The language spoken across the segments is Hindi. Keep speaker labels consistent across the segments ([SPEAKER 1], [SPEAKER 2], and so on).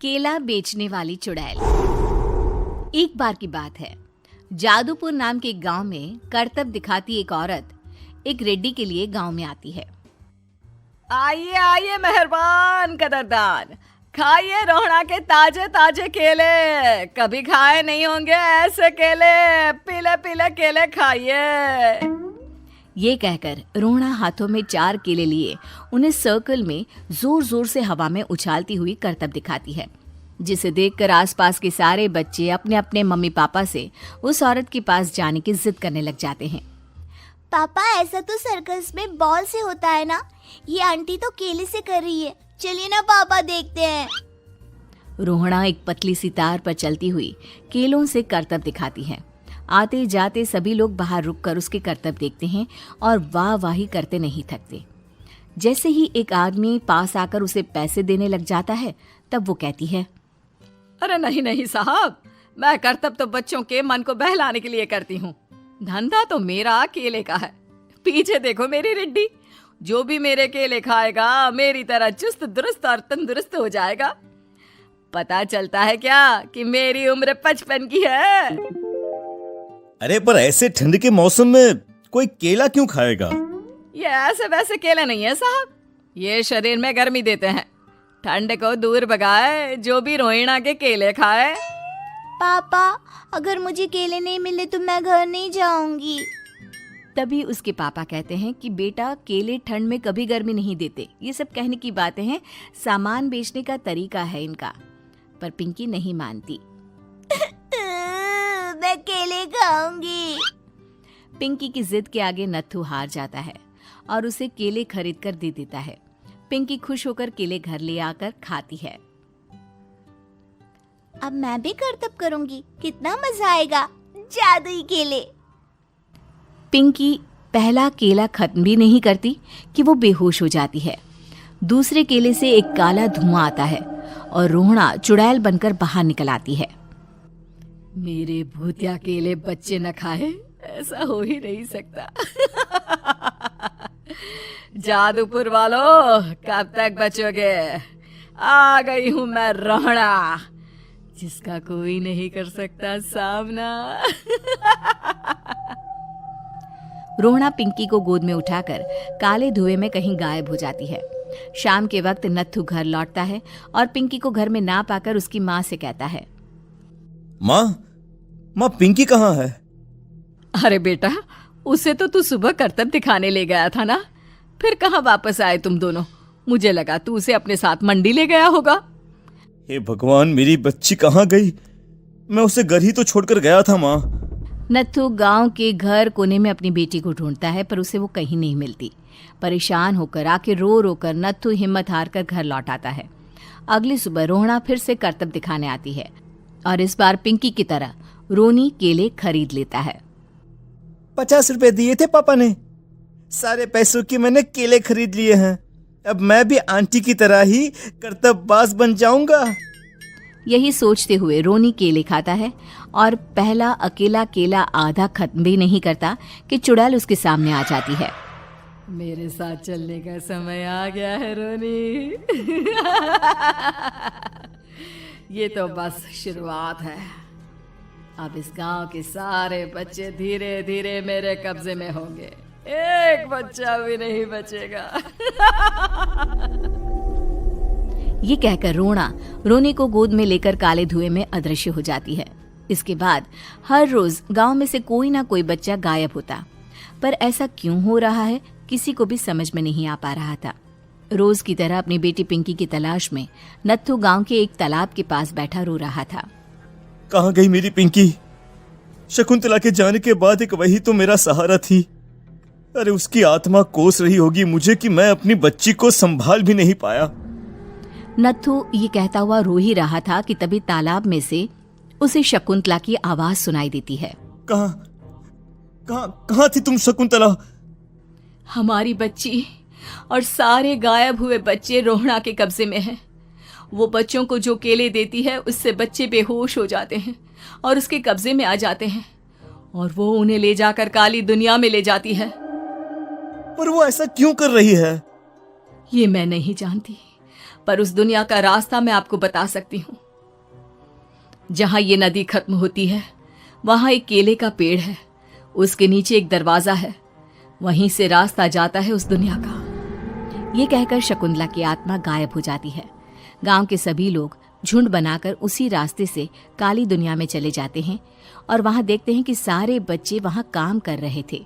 [SPEAKER 1] केला बेचने वाली चुड़ैल। एक बार की बात है, जादूपुर नाम के एक गांव में करतब दिखाती एक औरत एक रेड्डी के लिए गांव में आती है।
[SPEAKER 2] आइए आइए मेहरबान कदरदान, खाइए रोहड़ा के ताजे ताजे केले। कभी खाए नहीं होंगे ऐसे केले, पीले पीले केले खाइए।
[SPEAKER 1] ये कहकर रोहड़ा हाथों में 4 केले लिए उन्हें सर्कल में जोर जोर से हवा में उछालती हुई करतब दिखाती है, जिसे देखकर आसपास के सारे बच्चे अपने अपने मम्मी पापा से उस औरत के पास जाने की जिद करने लग जाते हैं।
[SPEAKER 3] पापा, ऐसा तो सर्कस में बॉल से होता है ना, ये आंटी तो केले से कर रही है। चलिए ना पापा, देखते हैं।
[SPEAKER 1] रोहड़ा एक पतली सी तार पर चलती हुई केलों से करतब दिखाती है। आते जाते सभी लोग बाहर रुककर उसके करतब देखते हैं और वाह वाही करते नहीं थकते। जैसे ही एक आदमी पास आकर उसे पैसे देने लग जाता है, तब वो कहती है,
[SPEAKER 2] अरे नहीं नहीं साहब, मैं करतब तो बच्चों के मन को बहलाने के लिए करती हूँ। धंधा तो मेरा केले का है। पीछे देखो मेरी रिड्डी, जो भी मेरे केले खाएगा मेरी तरह चुस्त दुरुस्त और तंदुरुस्त हो जाएगा। पता चलता है क्या कि मेरी उम्र 55 की है।
[SPEAKER 4] अरे पर ऐसे ठंड के मौसम में कोई केला क्यों खाएगा?
[SPEAKER 2] ये ऐसे वैसे केले नहीं है साहब, ये शरीर में गर्मी देते हैं। ठंड को दूर भगाए जो भी रोहिणा के केले खाए।
[SPEAKER 3] पापा, अगर मुझे केले नहीं मिले तो मैं घर नहीं जाऊंगी।
[SPEAKER 1] तभी उसके पापा कहते हैं कि बेटा, केले ठंड में कभी गर्मी नहीं देते। ये सब कहने की बातें हैं, सामान बेचने का तरीका है इनका। पर पिंकी नहीं मानती।
[SPEAKER 3] मैं केले खाऊंगी।
[SPEAKER 1] पिंकी की जिद के आगे नत्थू हार जाता है और उसे केले खरीद कर दे देता है। पिंकी खुश होकर केले घर ले आकर खाती है।
[SPEAKER 3] अब मैं भी करतब करूंगी, कितना मजा आएगा। जादुई केले।
[SPEAKER 1] पिंकी पहला केला खत्म भी नहीं करती कि वो बेहोश हो जाती है। दूसरे केले से एक काला धुआं आता है और रोहड़ा चुड़ैल बनकर बाहर निकल आती है।
[SPEAKER 2] मेरे भूतिया केले बच्चे न खाए, ऐसा हो ही नहीं सकता। जादूपुर वालों, कब तक बचोगे? आ गई हूं मैं रोहड़ा, जिसका कोई नहीं कर सकता सामना।
[SPEAKER 1] रोहड़ा पिंकी को गोद में उठाकर काले धुएं में कहीं गायब हो जाती है। शाम के वक्त नत्थू घर लौटता है और पिंकी को घर में ना पाकर उसकी माँ से कहता है,
[SPEAKER 4] माँ पिंकी कहाँ है?
[SPEAKER 2] अरे बेटा, उसे तो तू सुबह करतब दिखाने ले गया था ना, फिर कहाँ वापस आए तुम दोनों? मुझे लगा तू उसे अपने साथ मंडी ले गया होगा।
[SPEAKER 4] हे भगवान, मेरी बच्ची कहाँ गई? मैं उसे घर ही तो छोड़कर गया था माँ।
[SPEAKER 1] नत्थू गांव के घर कोने में अपनी बेटी को ढूंढता है, पर उसे वो कहीं नहीं मिलती। परेशान होकर आखिर रो रो कर नत्थू हिम्मत हार कर घर लौट आता है। अगली सुबह रोहड़ा फिर से करतब दिखाने आती है और इस बार पिंकी की तरह रोनी केले खरीद लेता है।
[SPEAKER 4] 50 रुपए दिए थे पापा ने, सारे पैसों की मैंने केले खरीद लिए हैं। अब मैं भी आंटी की तरह ही करतबबाज बन जाऊंगा।
[SPEAKER 1] यही सोचते हुए रोनी केले खाता है और पहला अकेला केला आधा खत्म भी नहीं करता कि चुड़ैल उसके सामने आ जाती है।
[SPEAKER 2] मेरे साथ चलने का समय आ गया है रोनी। ये तो बस शुरुआत है। अब इस गांव के सारे बच्चे धीरे धीरे मेरे कब्जे में होंगे, एक बच्चा भी नहीं बचेगा।
[SPEAKER 1] ये कहकर रोना रोनी को गोद में लेकर काले धुएं में अदृश्य हो जाती है। इसके बाद हर रोज गांव में से कोई ना कोई बच्चा गायब होता, पर ऐसा क्यों हो रहा है किसी को भी समझ में नहीं आ पा रहा था। रोज की तरह अपनी बेटी पिंकी की तलाश में नत्थू गांव के एक तालाब के पास बैठा रो रहा था।
[SPEAKER 4] कहाँ गई मेरी पिंकी? शकुंतला के जाने के बाद एक वही तो मेरा सहारा थी। अरे उसकी आत्मा कोस रही होगी मुझे कि मैं अपनी बच्ची को संभाल भी नहीं पाया।
[SPEAKER 1] नत्थू ये कहता हुआ रो ही रहा था कि तभी तालाब में से उसे शकुंतला की आवाज सुनाई देती है।
[SPEAKER 4] कहाँ थी तुम शकुंतला?
[SPEAKER 2] हमारी बच्ची और सारे गायब हुए बच्चे रोहड़ा के कब्जे में हैं। वो बच्चों को जो केले देती है उससे बच्चे बेहोश हो जाते हैं और उसके कब्जे में आ जाते हैं और वो उन्हें ले जाकर काली दुनिया में ले जाती है।
[SPEAKER 4] पर वो ऐसा क्यों कर रही है?
[SPEAKER 2] ये मैं नहीं जानती, पर उस दुनिया का रास्ता मैं आपको बता सकती हूँ। जहां ये नदी खत्म होती है वहां एक केले का पेड़ है, उसके नीचे एक दरवाजा है, वहीं से रास्ता जाता है उस दुनिया का।
[SPEAKER 1] ये कहकर शकुंतला की आत्मा गायब हो जाती है। गांव के सभी लोग झुंड बनाकर उसी रास्ते से काली दुनिया में चले जाते हैं और वहां देखते हैं कि सारे बच्चे वहां काम कर रहे थे।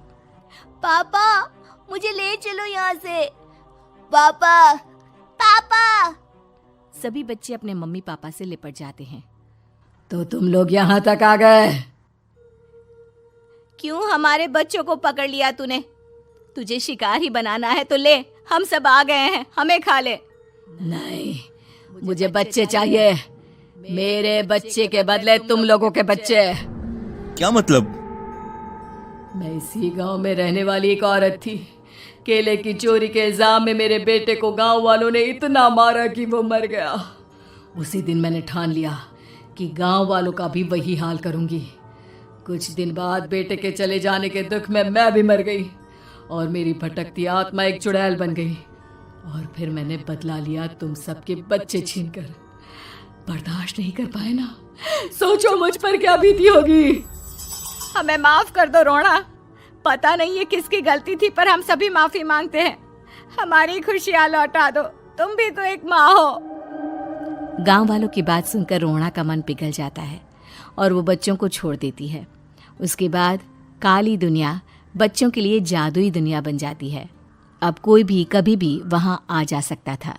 [SPEAKER 3] पापा मुझे ले चलो यहाँ से। पापा पापा।
[SPEAKER 1] सभी बच्चे अपने मम्मी पापा से लिपट जाते हैं।
[SPEAKER 2] तो तुम लोग यहां तक आ गए?
[SPEAKER 1] क्यों हमारे बच्चों को पकड़ लिया तूने? तुझे शिकार ही बनाना है तो ले, हम सब आ गए हैं, हमें खा ले।
[SPEAKER 2] नहीं, मुझे बच्चे चाहिए। मेरे बच्चे के बदले तुम लोगों के बच्चे।
[SPEAKER 4] क्या मतलब?
[SPEAKER 2] मैं इसी गांव में रहने वाली एक औरत थी। केले की चोरी के इल्जाम में मेरे बेटे को गांव वालों ने इतना मारा कि वो मर गया। उसी दिन मैंने ठान लिया कि गांव वालों का भी वही हाल करूंगी। कुछ दिन बाद बेटे के चले जाने के दुख में मैं भी मर गई और मेरी भटकती आत्मा एक चुड़ैल बन गई। और फिर मैंने बदला लिया तुम सबके बच्चे छीनकर। बर्दाश्त नहीं कर पाए ना? सोचो मुझ पर क्या बीती होगी।
[SPEAKER 1] हमें माफ कर दो रोना। पता नहीं ये किसकी गलती थी, पर हम सभी माफी मांगते हैं। हमारी खुशियां लौटा दो, तुम भी तो एक माँ हो। गांव वालों की बात सुनकर रोना का मन पिघल जाता है और वो बच्चों को छोड़ देती है। उसके बाद काली दुनिया बच्चों के लिए जादुई दुनिया बन जाती है। अब कोई भी कभी भी वहां आ जा सकता था।